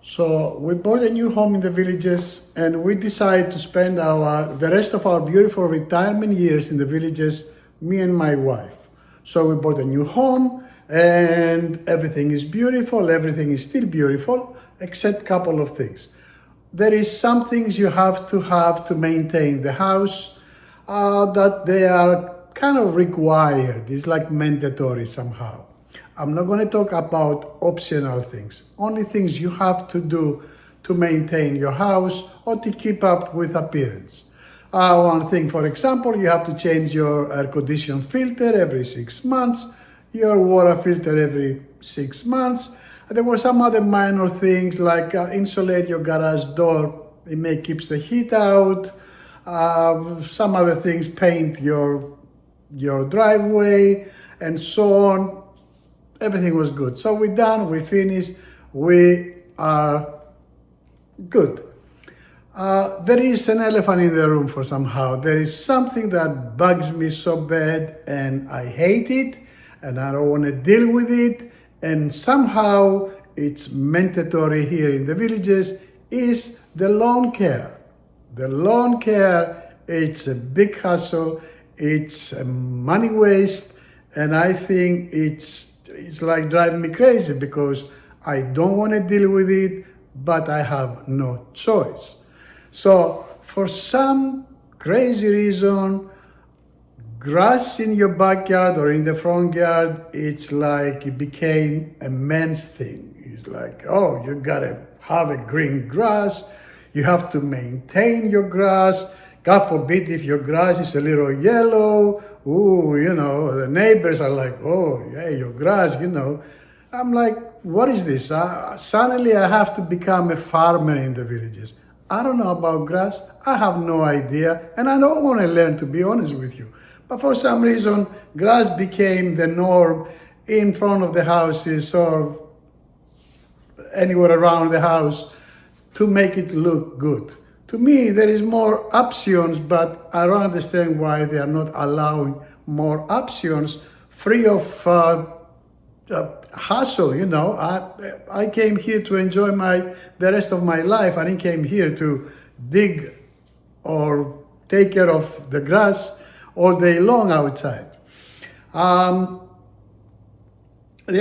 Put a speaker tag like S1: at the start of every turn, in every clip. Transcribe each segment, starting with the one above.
S1: So we bought a new home in the villages and we decided to spend the rest of our beautiful retirement years in the villages, me and my wife. So we bought a new home and everything is beautiful, everything is still beautiful, except a couple of things. There is some things you have to maintain the house that they are kind of required. It's like mandatory somehow. I'm not going to talk about optional things, only things you have to do to maintain your house or to keep up with appearance. One thing, for example, you have to change your air conditioning filter every 6 months, your water filter every 6 months. There were some other minor things like insulate your garage door, it keeps the heat out. Some other things, paint your driveway and so on. Everything was good. So we're done, we finished, we are good. There is an elephant in the room for somehow. There is something that bugs me so bad and I hate it and I don't want to deal with it. And somehow it's mandatory here in the villages is the lawn care. The lawn care, it's a big hassle, it's a money waste, and I think it's like driving me crazy because I don't want to deal with it, but I have no choice. So for some crazy reason, grass in your backyard or in the front yard, it's like it became a man's thing. It's like, oh, you gotta have a green grass, you have to maintain your grass. God forbid if your grass is a little yellow, the neighbors are like, oh, yeah, your grass, I'm like, what is this? Suddenly I have to become a farmer in the villages. I don't know about grass. I have no idea. And I don't want to learn, to be honest with you. But for some reason, grass became the norm in front of the houses or anywhere around the house to make it look good. To me, there is more options, but I don't understand why they are not allowing more options free of hassle. I came here to enjoy the rest of my life. I didn't came here to dig or take care of the grass all day long outside. The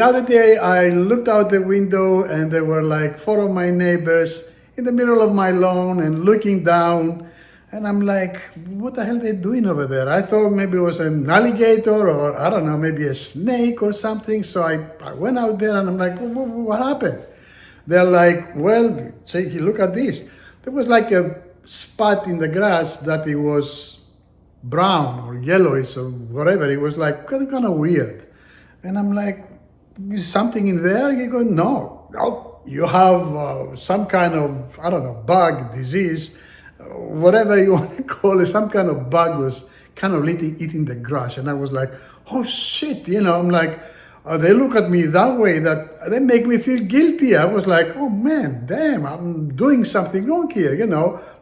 S1: other day, I looked out the window and there were like 4 of my neighbors in the middle of my lawn and looking down. And I'm like, what the hell are they doing over there? I thought maybe it was an alligator or I don't know, maybe a snake or something. So I went out there and I'm like, what happened? They're like, well, look at this. There was like a spot in the grass that it was brown or yellowish or whatever. It was like kind of weird. And I'm like, is something in there? You go, no. You have some kind of, I don't know, bug, disease, whatever you want to call it, some kind of bug was kind of eating the grass. And I was like, oh shit, I'm like, they look at me that way that they make me feel guilty. I was like, oh man, damn, I'm doing something wrong here.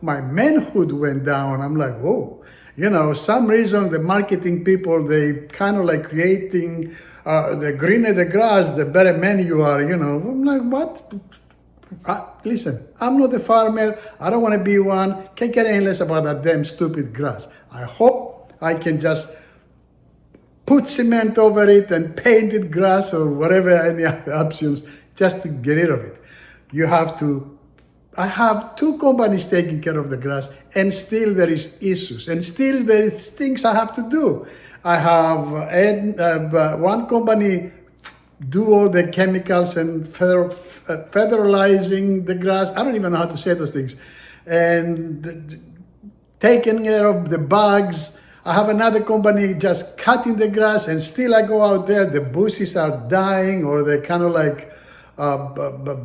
S1: My manhood went down. I'm like, whoa. Some reason the marketing people, they kind of like creating the greener the grass, the better man you are, I'm like, what? Listen, I'm not a farmer. I don't want to be one. Can't care any less about that damn stupid grass. I hope I can just put cement over it and paint it grass or whatever any other options just to get rid of it. I have 2 companies taking care of the grass and still there is issues and still there is things I have to do. I have one company do all the chemicals and federalizing the grass. I don't even know how to say those things. And taking care of the bugs. I have another company just cutting the grass and still I go out there, the bushes are dying or they're kind of like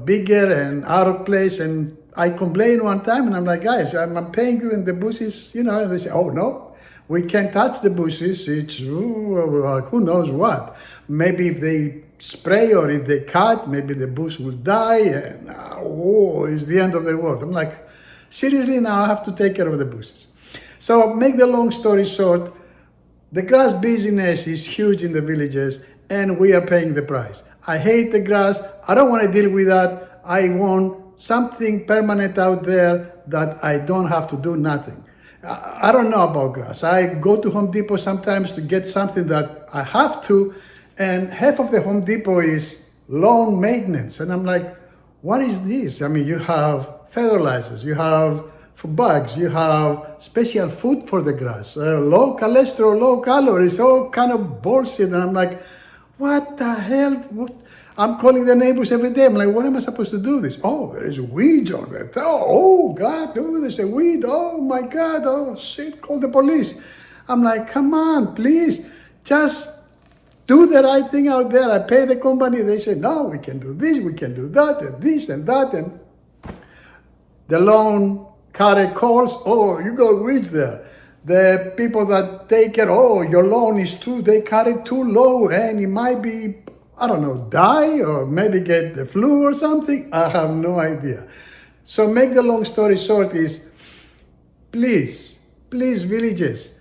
S1: bigger and out of place. And I complained one time and I'm like, guys, I'm paying you and the bushes, and they say, oh no. We can't touch the bushes, it's who knows what. Maybe if they spray or if they cut, maybe the bush will die and it's the end of the world. I'm like, seriously, now I have to take care of the bushes. So make the long story short, the grass business is huge in the villages and we are paying the price. I hate the grass, I don't want to deal with that. I want something permanent out there that I don't have to do nothing. I don't know about grass. I go to Home Depot sometimes to get something that I have to, and half of the Home Depot is lawn maintenance. And I'm like, what is this? I mean, you have fertilizers, you have for bugs, you have special food for the grass, low cholesterol, low calories, all kind of bullshit. And I'm like, what the hell? What? I'm calling the neighbors every day. I'm like, what am I supposed to do this? Oh, there is weeds on there. Oh God, oh, there's a weed. Oh my God, oh shit, call the police. I'm like, come on, please, just do the right thing out there. I pay the company. They say, no, we can do this, we can do that, and this and that. And the lawn cutter calls, oh, you got weeds there. The people that take care, oh, your lawn is they cut it too low and it might be, I don't know, die or maybe get the flu or something. I have no idea. So make the long story short is, please, villages,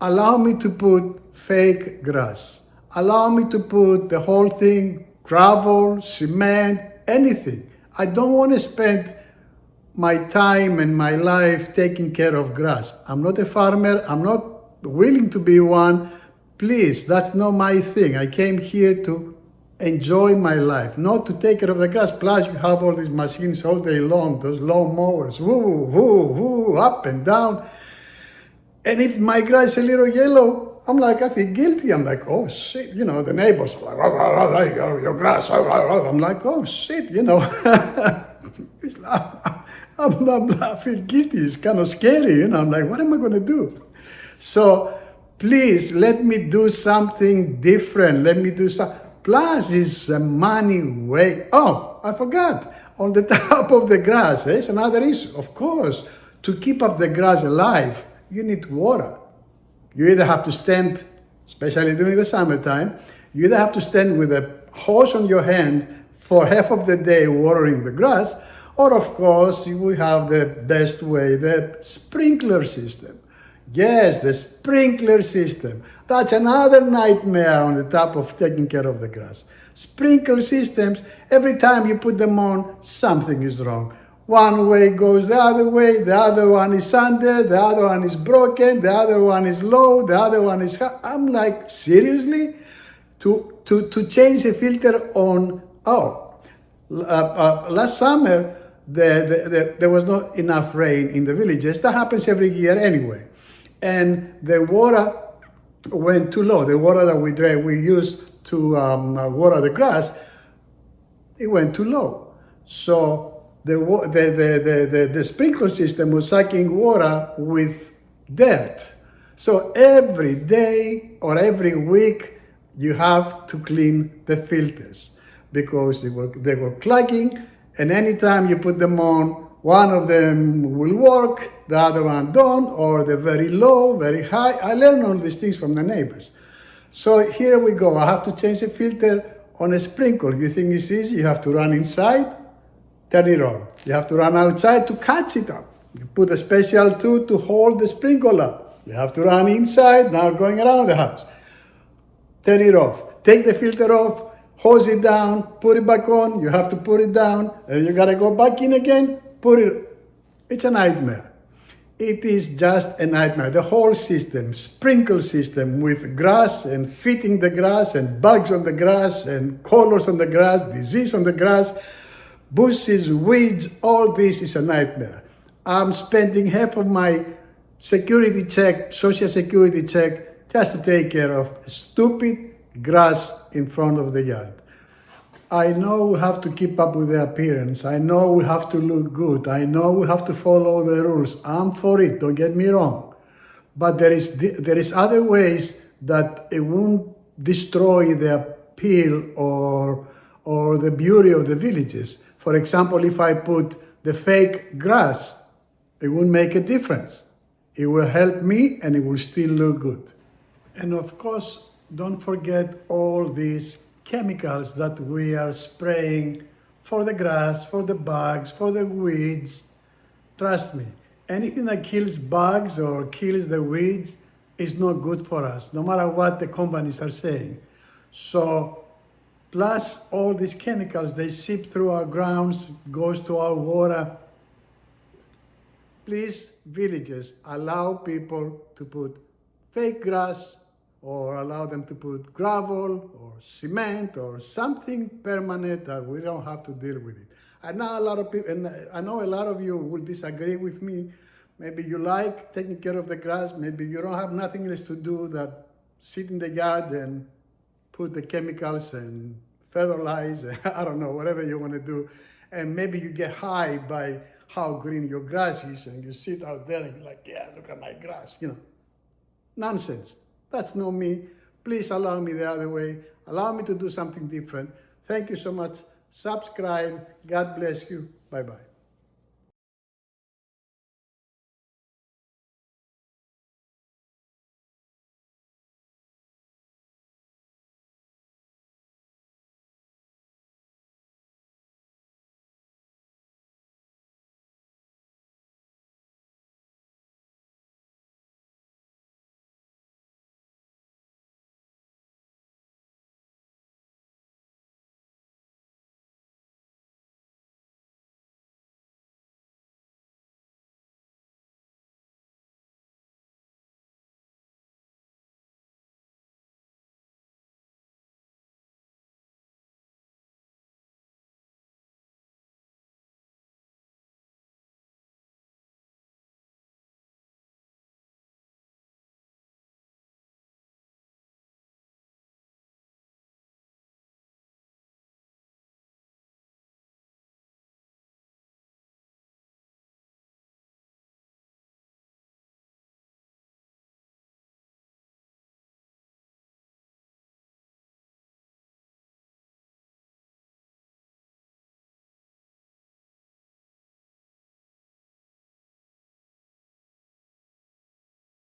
S1: allow me to put fake grass. Allow me to put the whole thing, gravel, cement, anything. I don't want to spend my time and my life taking care of grass. I'm not a farmer. I'm not willing to be one. Please, that's not my thing. I came here to enjoy my life, not to take care of the grass. Plus, you have all these machines all day long, those lawn mowers, woo, woo, woo, up and down. And if my grass is a little yellow, I'm like, I feel guilty. I'm like, oh shit, the neighbors are like, your grass. I'm like, oh shit, It's like, I feel guilty. It's kind of scary, I'm like, what am I going to do? So please let me do something different. Let me do something. Plus, it's a money way. Oh, I forgot. On the top of the grass, it's another issue. Of course, to keep up the grass alive, you need water. You either have to stand, especially during the summertime, you either have to stand with a hose on your hand for half of the day watering the grass, or of course, we have the best way, the sprinkler system. Yes, the sprinkler system. That's another nightmare on the top of taking care of the grass. Sprinkler systems, every time you put them on, something is wrong. One way goes the other way, the other one is under, the other one is broken, the other one is low, the other one is high. I'm like, seriously? To change the filter on, last summer, there was not enough rain in the villages. That happens every year anyway. And the water went too low. The water that we used to water the grass, it went too low. So the sprinkler system was sucking water with dirt. So every day or every week, you have to clean the filters because they were clogging. And anytime you put them on, one of them will work, the other one don't, or they're very low, very high. I learned all these things from the neighbors. So here we go. I have to change the filter on a sprinkler. You think it's easy? You have to run inside, turn it on. You have to run outside to catch it up. You put a special tool to hold the sprinkler up. You have to run inside, now going around the house. Turn it off. Take the filter off. Hose it down, put it back on, you have to put it down, and you gotta go back in again, put it. It's a nightmare. It is just a nightmare. The whole system, sprinkle system with grass and feeding the grass and bugs on the grass and colors on the grass, disease on the grass, bushes, weeds, all this is a nightmare. I'm spending half of my security check, social security check, just to take care of stupid grass in front of the yard. I know we have to keep up with the appearance. I know we have to look good. I know we have to follow the rules. I'm for it, don't get me wrong. But there is other ways that it won't destroy the appeal or the beauty of the villages. For example, if I put the fake grass, it won't make a difference. It will help me and it will still look good. And of course, don't forget all these chemicals that we are spraying for the grass, for the bugs, for the weeds. Trust me, anything that kills bugs or kills the weeds is not good for us, no matter what the companies are saying. So Plus all these chemicals, they seep through our grounds, goes to our water. Please, villages, allow people to put fake grass or allow them to put gravel or cement or something permanent that we don't have to deal with it. I know a lot of people, and I know a lot of you will disagree with me. Maybe you like taking care of the grass. Maybe you don't have nothing else to do that sit in the yard and put the chemicals and fertilize, I don't know, whatever you want to do. And maybe you get high by how green your grass is and you sit out there and you're like, yeah, look at my grass, Nonsense. That's not me. Please allow me the other way. Allow me to do something different. Thank you so much. Subscribe. God bless you. Bye-bye.